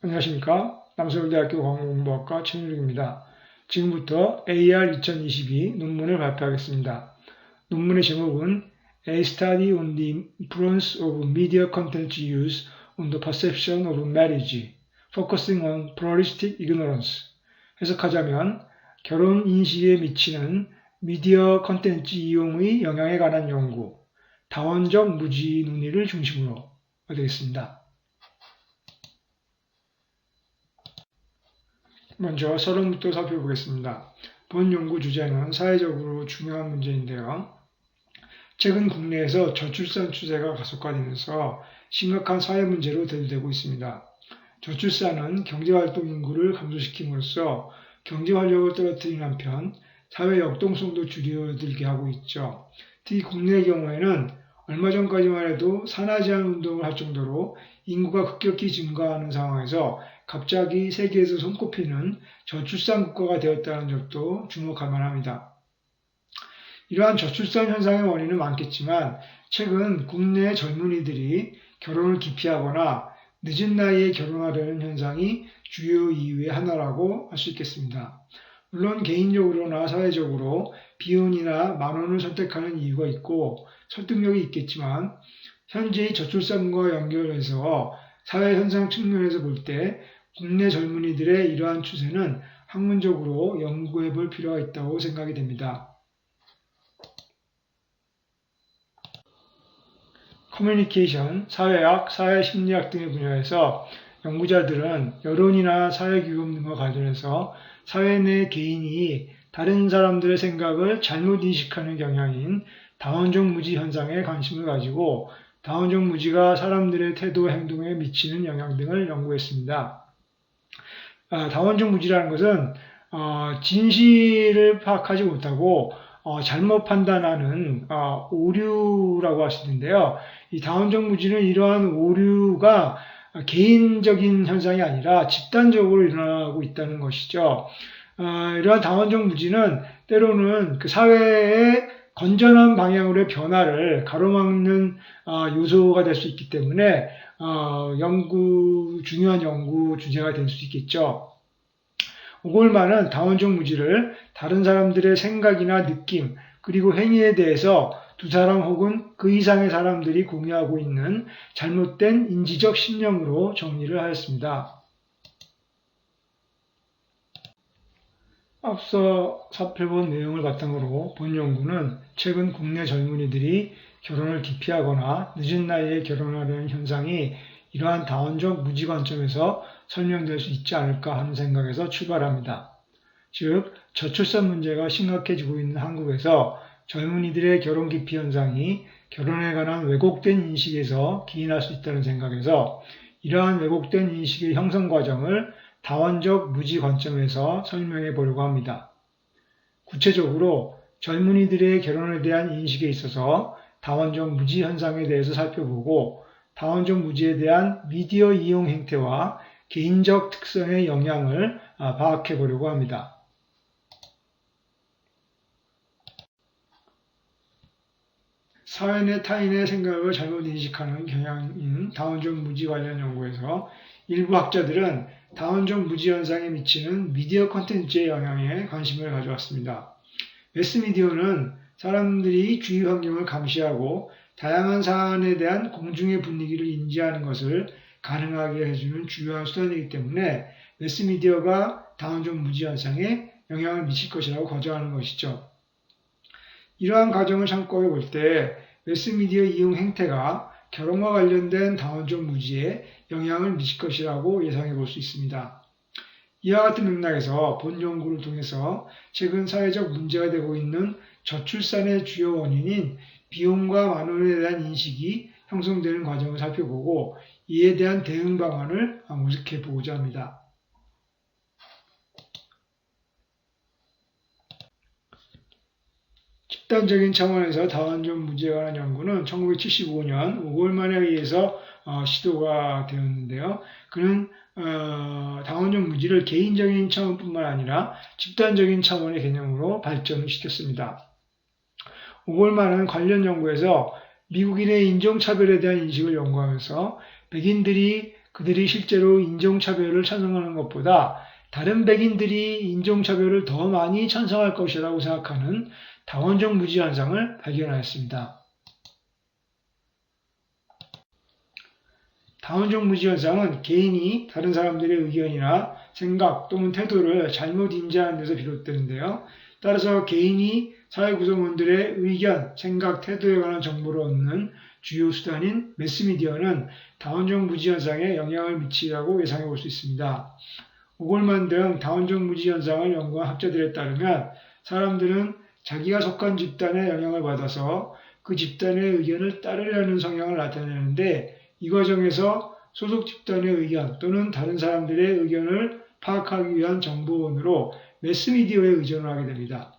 안녕하십니까. 남서울대학교 광고공부학과 최윤욱입니다. 지금부터 AR 2022 논문을 발표하겠습니다. 논문의 제목은 A Study on the Influence of Media Content Use on the Perception of Marriage, Focusing on Pluralistic Ignorance. 해석하자면 결혼 인식에 미치는 미디어 컨텐츠 이용의 영향에 관한 연구, 다원적 무지 논의를 중심으로 되겠습니다. 먼저 서론부터 살펴보겠습니다. 본 연구 주제는 사회적으로 중요한 문제인데요. 최근 국내에서 저출산 추세가 가속화되면서 심각한 사회 문제로 대두되고 있습니다. 저출산은 경제활동 인구를 감소시킴으로써 경제활력을 떨어뜨리는 한편 사회 역동성도 줄어들게 하고 있죠. 특히 국내의 경우에는 얼마 전까지만 해도 산하제한 운동을 할 정도로 인구가 급격히 증가하는 상황에서 갑자기 세계에서 손꼽히는 저출산 국가가 되었다는 점도 주목할 만합니다. 이러한 저출산 현상의 원인은 많겠지만 최근 국내 젊은이들이 결혼을 기피하거나 늦은 나이에 결혼하려는 현상이 주요 이유의 하나라고 할 수 있겠습니다. 물론 개인적으로나 사회적으로 비혼이나 만혼을 선택하는 이유가 있고 설득력이 있겠지만 현재의 저출산과 연결해서 사회 현상 측면에서 볼 때 국내 젊은이들의 이러한 추세는 학문적으로 연구해 볼 필요가 있다고 생각이 됩니다. 커뮤니케이션, 사회학, 사회심리학 등의 분야에서 연구자들은 여론이나 사회규범 등과 관련해서 사회 내 개인이 다른 사람들의 생각을 잘못 인식하는 경향인 다원적 무지 현상에 관심을 가지고 다원적 무지가 사람들의 태도, 행동에 미치는 영향 등을 연구했습니다. 다원적 무지라는 것은 진실을 파악하지 못하고 잘못 판단하는 오류라고 할 수 있는데요. 이 다원적 무지는 이러한 오류가 개인적인 현상이 아니라 집단적으로 일어나고 있다는 것이죠. 이러한 다원적 무지는 때로는 그 사회의 건전한 방향으로의 변화를 가로막는 요소가 될 수 있기 때문에 중요한 연구 주제가 될 수 있겠죠. 오골만은 다원적 무지를 다른 사람들의 생각이나 느낌 그리고 행위에 대해서 두 사람 혹은 그 이상의 사람들이 공유하고 있는 잘못된 인지적 신념으로 정리를 하였습니다. 앞서 살펴본 내용을 바탕으로 본 연구는 최근 국내 젊은이들이 결혼을 기피하거나 늦은 나이에 결혼하려는 현상이 이러한 다원적 무지 관점에서 설명될 수 있지 않을까 하는 생각에서 출발합니다. 즉, 저출산 문제가 심각해지고 있는 한국에서 젊은이들의 결혼 기피 현상이 결혼에 관한 왜곡된 인식에서 기인할 수 있다는 생각에서 이러한 왜곡된 인식의 형성 과정을 다원적 무지 관점에서 설명해 보려고 합니다. 구체적으로 젊은이들의 결혼에 대한 인식에 있어서 다원적 무지 현상에 대해서 살펴보고 다원적 무지에 대한 미디어 이용 행태와 개인적 특성의 영향을 파악해 보려고 합니다. 사회 내 타인의 생각을 잘못 인식하는 경향인 다원적 무지 관련 연구에서 일부 학자들은 다원적 무지 현상에 미치는 미디어 콘텐츠의 영향에 관심을 가져왔습니다. 매스미디어는 사람들이 주위 환경을 감시하고 다양한 사안에 대한 공중의 분위기를 인지하는 것을 가능하게 해주는 주요한 수단이기 때문에 매스미디어가 다원적 무지 현상에 영향을 미칠 것이라고 가정하는 것이죠. 이러한 가정을 참고해 볼 때 매스미디어 이용 행태가 결혼과 관련된 다원적 무지에 영향을 미칠 것이라고 예상해 볼 수 있습니다. 이와 같은 맥락에서 본 연구를 통해서 최근 사회적 문제가 되고 있는 저출산의 주요 원인인 비혼과 만혼에 대한 인식이 형성되는 과정을 살펴보고 이에 대한 대응 방안을 모색해 보고자 합니다. 집단적인 차원에서 다원적 무지에 관한 연구는 1975년 오골만에 의해서 시도가 되었는데요. 그는 다원적 무지를 개인적인 차원뿐만 아니라 집단적인 차원의 개념으로 발전을 시켰습니다. 오골만은 관련 연구에서 미국인의 인종차별에 대한 인식을 연구하면서 백인들이 그들이 실제로 인종차별을 찬성하는 것보다 다른 백인들이 인종차별을 더 많이 찬성할 것이라고 생각하는 다원적 무지 현상을 발견하였습니다. 다원적 무지 현상은 개인이 다른 사람들의 의견이나 생각 또는 태도를 잘못 인지하는 데서 비롯되는데요. 따라서 개인이 사회 구성원들의 의견, 생각, 태도에 관한 정보를 얻는 주요 수단인 매스미디어는 다원적 무지 현상에 영향을 미치라고 예상해 볼 수 있습니다. 오골만 등 다원적 무지 현상을 연구한 학자들에 따르면 사람들은 자기가 속한 집단의 영향을 받아서 그 집단의 의견을 따르려는 성향을 나타내는데 이 과정에서 소속 집단의 의견 또는 다른 사람들의 의견을 파악하기 위한 정보원으로 매스미디어에 의존을 하게 됩니다.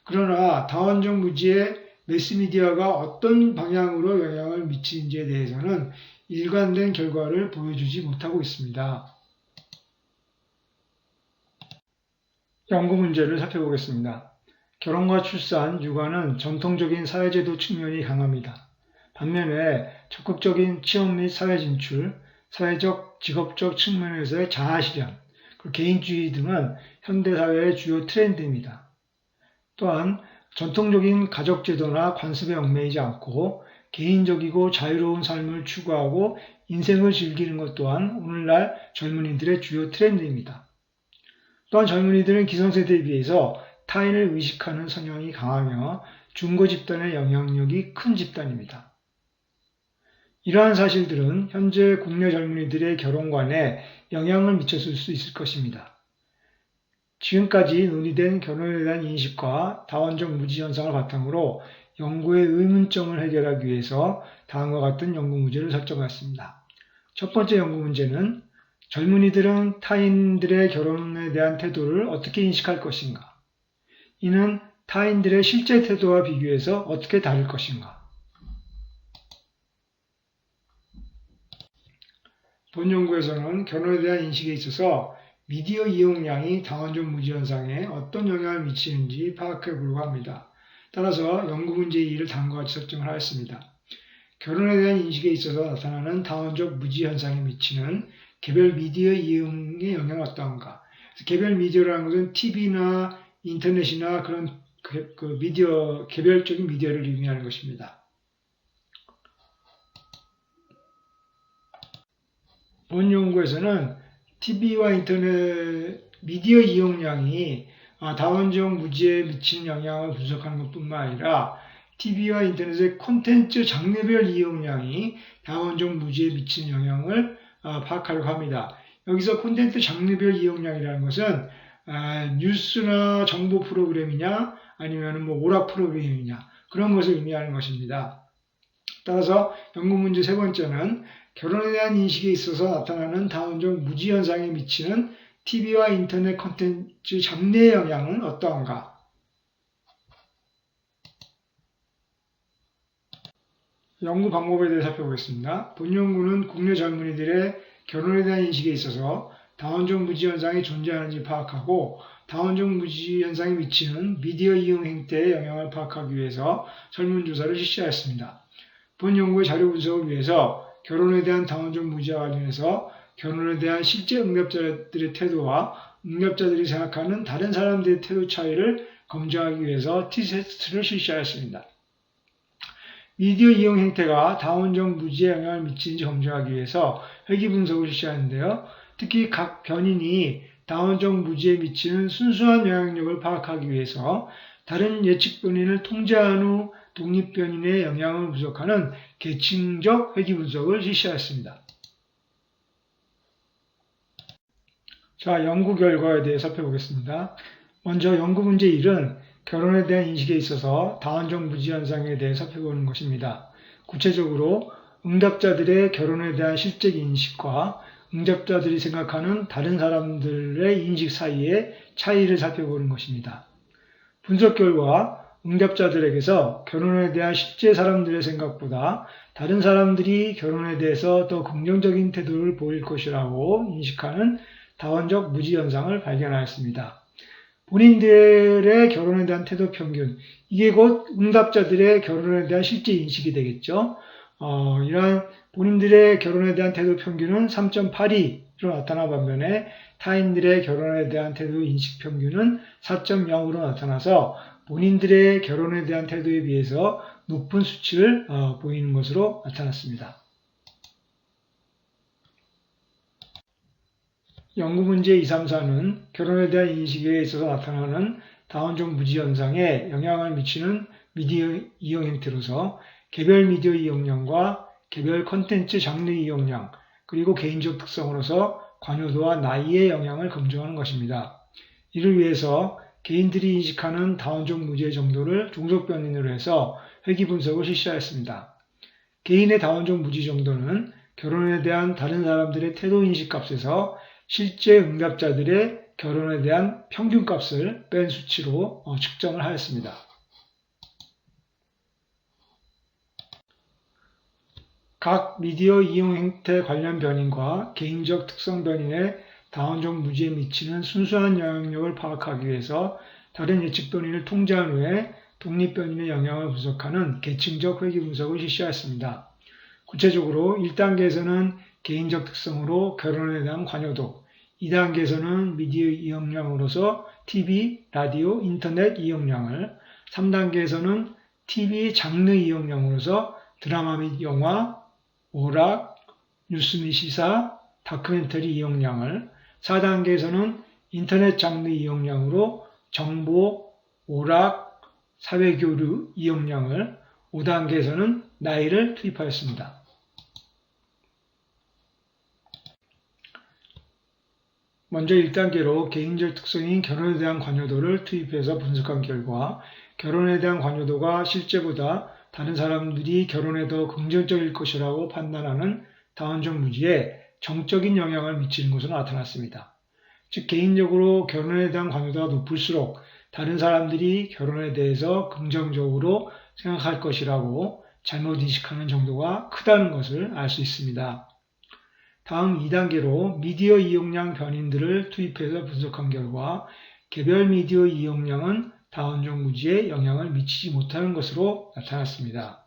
그러나 다원적 무지에 매스미디어가 어떤 방향으로 영향을 미치는지에 대해서는 일관된 결과를 보여주지 못하고 있습니다. 연구 문제를 살펴보겠습니다. 결혼과 출산, 육아는 전통적인 사회제도 측면이 강합니다. 반면에 적극적인 취업 및 사회 진출, 사회적, 직업적 측면에서의 자아실현, 개인주의 등은 현대사회의 주요 트렌드입니다. 또한 전통적인 가족제도나 관습에 얽매이지 않고 개인적이고 자유로운 삶을 추구하고 인생을 즐기는 것 또한 오늘날 젊은이들의 주요 트렌드입니다. 또한 젊은이들은 기성세대에 비해서 타인을 의식하는 성향이 강하며 중고 집단의 영향력이 큰 집단입니다. 이러한 사실들은 현재 국내 젊은이들의 결혼관에 영향을 미쳤을 수 있을 것입니다. 지금까지 논의된 결혼에 대한 인식과 다원적 무지 현상을 바탕으로 연구의 의문점을 해결하기 위해서 다음과 같은 연구 문제를 설정했습니다. 첫 번째 연구 문제는 젊은이들은 타인들의 결혼에 대한 태도를 어떻게 인식할 것인가? 이는 타인들의 실제 태도와 비교해서 어떻게 다를 것인가? 본 연구에서는 결혼에 대한 인식에 있어서 미디어 이용량이 다원적 무지 현상에 어떤 영향을 미치는지 파악해 보려고 합니다. 따라서 연구 문제 2를 다음과 같이 설정을 하였습니다. 결혼에 대한 인식에 있어서 나타나는 다원적 무지 현상에 미치는 개별 미디어 이용의 영향은 어떠한가? 개별 미디어라는 것은 TV나 인터넷이나 그런 미디어, 개별적인 미디어를 의미하는 것입니다. 본 연구에서는 TV와 인터넷 미디어 이용량이 다원적 무지에 미치는 영향을 분석하는 것뿐만 아니라 TV와 인터넷의 콘텐츠 장르별 이용량이 다원적 무지에 미치는 영향을 파악하려고 합니다. 여기서 콘텐츠 장르별 이용량이라는 것은 뉴스나 정보 프로그램이냐 아니면 오락 프로그램이냐 그런 것을 의미하는 것입니다. 따라서 연구 문제 세 번째는 결혼에 대한 인식에 있어서 나타나는 다원적 무지 현상에 미치는 TV와 인터넷 콘텐츠 장르의 영향은 어떠한가? 연구 방법에 대해 살펴보겠습니다. 본 연구는 국내 젊은이들의 결혼에 대한 인식에 있어서 다원적 무지 현상이 존재하는지 파악하고 다원적 무지 현상에 미치는 미디어 이용 행태의 영향을 파악하기 위해서 설문조사를 실시하였습니다. 본 연구의 자료 분석을 위해서 결혼에 대한 다원적 무지와 관련해서 결혼에 대한 실제 응답자들의 태도와 응답자들이 생각하는 다른 사람들의 태도 차이를 검증하기 위해서 T-테스트를 실시하였습니다. 미디어 이용 행태가 다원적 무지에 영향을 미치는지 검증하기 위해서 회귀 분석을 실시하는데요. 특히 각 변인이 다원적 무지에 미치는 순수한 영향력을 파악하기 위해서 다른 예측 변인을 통제한 후 독립 변인의 영향을 분석하는 계층적 회귀 분석을 실시하였습니다. 자, 연구 결과에 대해 살펴보겠습니다. 먼저 연구 문제 1은 결혼에 대한 인식에 있어서 다원적 무지 현상에 대해 살펴보는 것입니다. 구체적으로 응답자들의 결혼에 대한 실제 인식과 응답자들이 생각하는 다른 사람들의 인식 사이의 차이를 살펴보는 것입니다. 분석 결과 응답자들에게서 결혼에 대한 실제 사람들의 생각보다 다른 사람들이 결혼에 대해서 더 긍정적인 태도를 보일 것이라고 인식하는 다원적 무지 현상을 발견하였습니다. 본인들의 결혼에 대한 태도 평균, 이게 곧 응답자들의 결혼에 대한 실제 인식이 되겠죠. 이러한 본인들의 결혼에 대한 태도 평균은 3.82로 나타나 반면에 타인들의 결혼에 대한 태도 인식 평균은 4.0으로 나타나서 본인들의 결혼에 대한 태도에 비해서 높은 수치를 보이는 것으로 나타났습니다. 연구 문제 234는 결혼에 대한 인식에 있어서 나타나는 다운종 무지 현상에 영향을 미치는 미디어 이용 형태로서 개별 미디어 이용량과 개별 콘텐츠 장르 이용량, 그리고 개인적 특성으로서 관여도와 나이의 영향을 검증하는 것입니다. 이를 위해서 개인들이 인식하는 다운종 무지의 정도를 종속 변인으로 해서 회귀 분석을 실시하였습니다. 개인의 다운종 무지 정도는 결혼에 대한 다른 사람들의 태도 인식 값에서 실제 응답자들의 결혼에 대한 평균값을 뺀 수치로 측정을 하였습니다. 각 미디어 이용 형태 관련 변인과 개인적 특성 변인의 다운종 무지에 미치는 순수한 영향력을 파악하기 위해서 다른 예측 변인을 통제한 후에 독립 변인의 영향을 분석하는 계층적 회귀 분석을 실시하였습니다. 구체적으로 1단계에서는 개인적 특성으로 결혼에 대한 관여도, 2단계에서는 미디어 이용량으로서 TV, 라디오, 인터넷 이용량을, 3단계에서는 TV 장르 이용량으로서 드라마 및 영화, 오락, 뉴스 및 시사, 다큐멘터리 이용량을, 4단계에서는 인터넷 장르 이용량으로 정보, 오락, 사회교류 이용량을, 5단계에서는 나이를 투입하였습니다. 먼저 1단계로 개인적 특성인 결혼에 대한 관여도를 투입해서 분석한 결과 결혼에 대한 관여도가 실제보다 다른 사람들이 결혼에 더 긍정적일 것이라고 판단하는 다운종 무지에 정적인 영향을 미치는 것으로 나타났습니다. 즉 개인적으로 결혼에 대한 관여도가 높을수록 다른 사람들이 결혼에 대해서 긍정적으로 생각할 것이라고 잘못 인식하는 정도가 크다는 것을 알 수 있습니다. 다음 2단계로 미디어 이용량 변인들을 투입해서 분석한 결과 개별 미디어 이용량은 다운종 무지에 영향을 미치지 못하는 것으로 나타났습니다.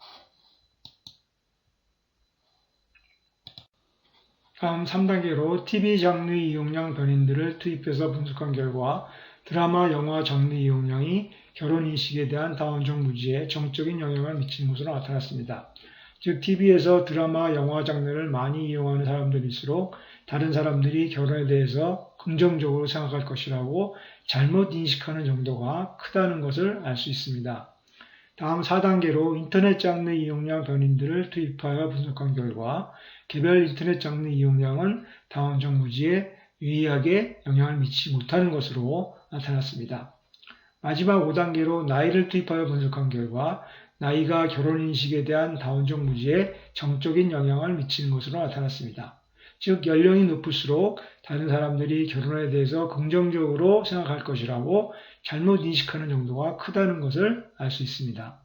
다음 3단계로 TV 장르 이용량 변인들을 투입해서 분석한 결과 드라마, 영화 장르 이용량이 결혼 인식에 대한 다운종 무지에 정적인 영향을 미치는 것으로 나타났습니다. 즉 TV에서 드라마, 영화 장르를 많이 이용하는 사람들일수록 다른 사람들이 결혼에 대해서 긍정적으로 생각할 것이라고 잘못 인식하는 정도가 크다는 것을 알 수 있습니다. 다음 4단계로 인터넷 장르 이용량 변인들을 투입하여 분석한 결과 개별 인터넷 장르 이용량은 다운종 무지에 유의하게 영향을 미치지 못하는 것으로 나타났습니다. 마지막 5단계로 나이를 투입하여 분석한 결과 나이가 결혼 인식에 대한 다운종 무지에 정적인 영향을 미치는 것으로 나타났습니다. 즉 연령이 높을수록 다른 사람들이 결혼에 대해서 긍정적으로 생각할 것이라고 잘못 인식하는 정도가 크다는 것을 알 수 있습니다.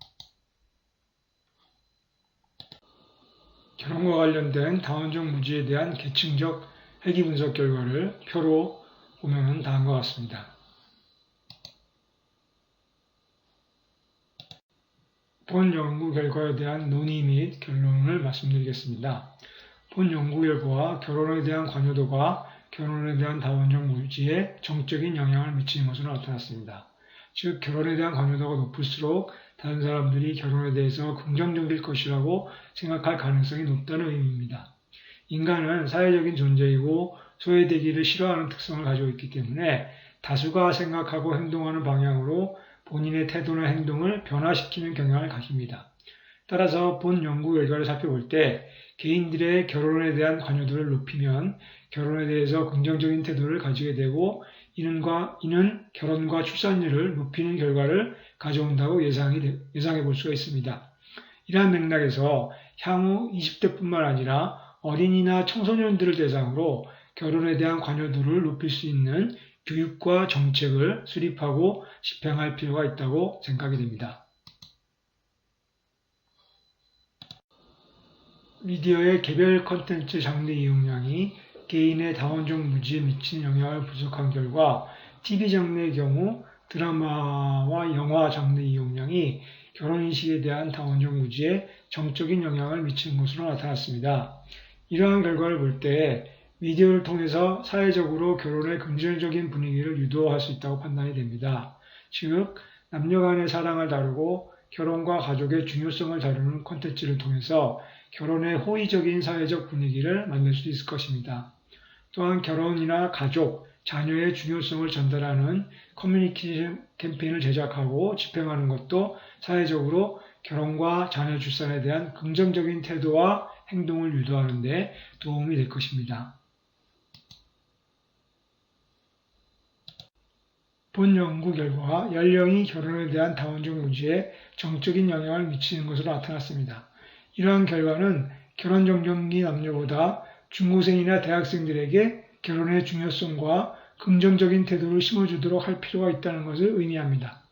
결혼과 관련된 다운종 무지에 대한 계층적 회귀 분석 결과를 표로 보면 다음과 같습니다. 본 연구 결과에 대한 논의 및 결론을 말씀드리겠습니다. 본 연구 결과와 결혼에 대한 관여도가 결혼에 대한 다운종 무지에 정적인 영향을 미치는 것으로 나타났습니다. 즉 결혼에 대한 관여도가 높을수록 다른 사람들이 결혼에 대해서 긍정적일 것이라고 생각할 가능성이 높다는 의미입니다. 인간은 사회적인 존재이고 소외되기를 싫어하는 특성을 가지고 있기 때문에 다수가 생각하고 행동하는 방향으로 본인의 태도나 행동을 변화시키는 경향을 가집니다. 따라서 본 연구 결과를 살펴볼 때 개인들의 결혼에 대한 관여도를 높이면 결혼에 대해서 긍정적인 태도를 가지게 되고 이는 결혼과 출산율을 높이는 결과를 가져온다고 예상해 볼 수가 있습니다. 이러한 맥락에서 향후 20대뿐만 아니라 어린이나 청소년들을 대상으로 결혼에 대한 관여도를 높일 수 있는 교육과 정책을 수립하고 집행할 필요가 있다고 생각이 됩니다. 미디어의 개별 콘텐츠 장르 이용량이 개인의 다운종 무지에 미치는 영향을 분석한 결과 TV 장르의 경우 드라마와 영화 장르 이용량이 결혼인식에 대한 다운종 무지에 정적인 영향을 미치는 것으로 나타났습니다. 이러한 결과를 볼 때 미디어를 통해서 사회적으로 결혼의 긍정적인 분위기를 유도할 수 있다고 판단이 됩니다. 즉, 남녀 간의 사랑을 다루고 결혼과 가족의 중요성을 다루는 콘텐츠를 통해서 결혼의 호의적인 사회적 분위기를 만들 수 있을 것입니다. 또한 결혼이나 가족, 자녀의 중요성을 전달하는 커뮤니케이션 캠페인을 제작하고 집행하는 것도 사회적으로 결혼과 자녀 출산에 대한 긍정적인 태도와 행동을 유도하는 데 도움이 될 것입니다. 본 연구 결과 연령이 결혼에 대한 다원적 문제에 정적인 영향을 미치는 것으로 나타났습니다. 이러한 결과는 결혼 정년기 남녀보다 중고생이나 대학생들에게 결혼의 중요성과 긍정적인 태도를 심어주도록 할 필요가 있다는 것을 의미합니다.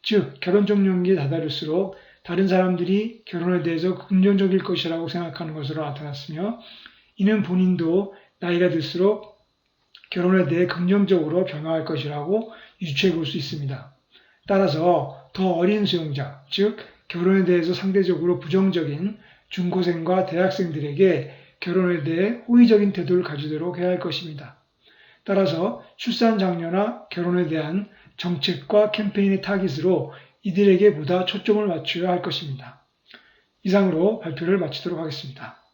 즉, 결혼 정년기에 다다를수록 다른 사람들이 결혼에 대해서 긍정적일 것이라고 생각하는 것으로 나타났으며, 이는 본인도 나이가 들수록 결혼에 대해 긍정적으로 변화할 것이라고 유추해 볼 수 있습니다. 따라서 더 어린 수용자, 즉 결혼에 대해서 상대적으로 부정적인 중고생과 대학생들에게 결혼에 대해 호의적인 태도를 가지도록 해야 할 것입니다. 따라서 출산 장려나 결혼에 대한 정책과 캠페인의 타깃으로 이들에게 보다 초점을 맞춰야 할 것입니다. 이상으로 발표를 마치도록 하겠습니다.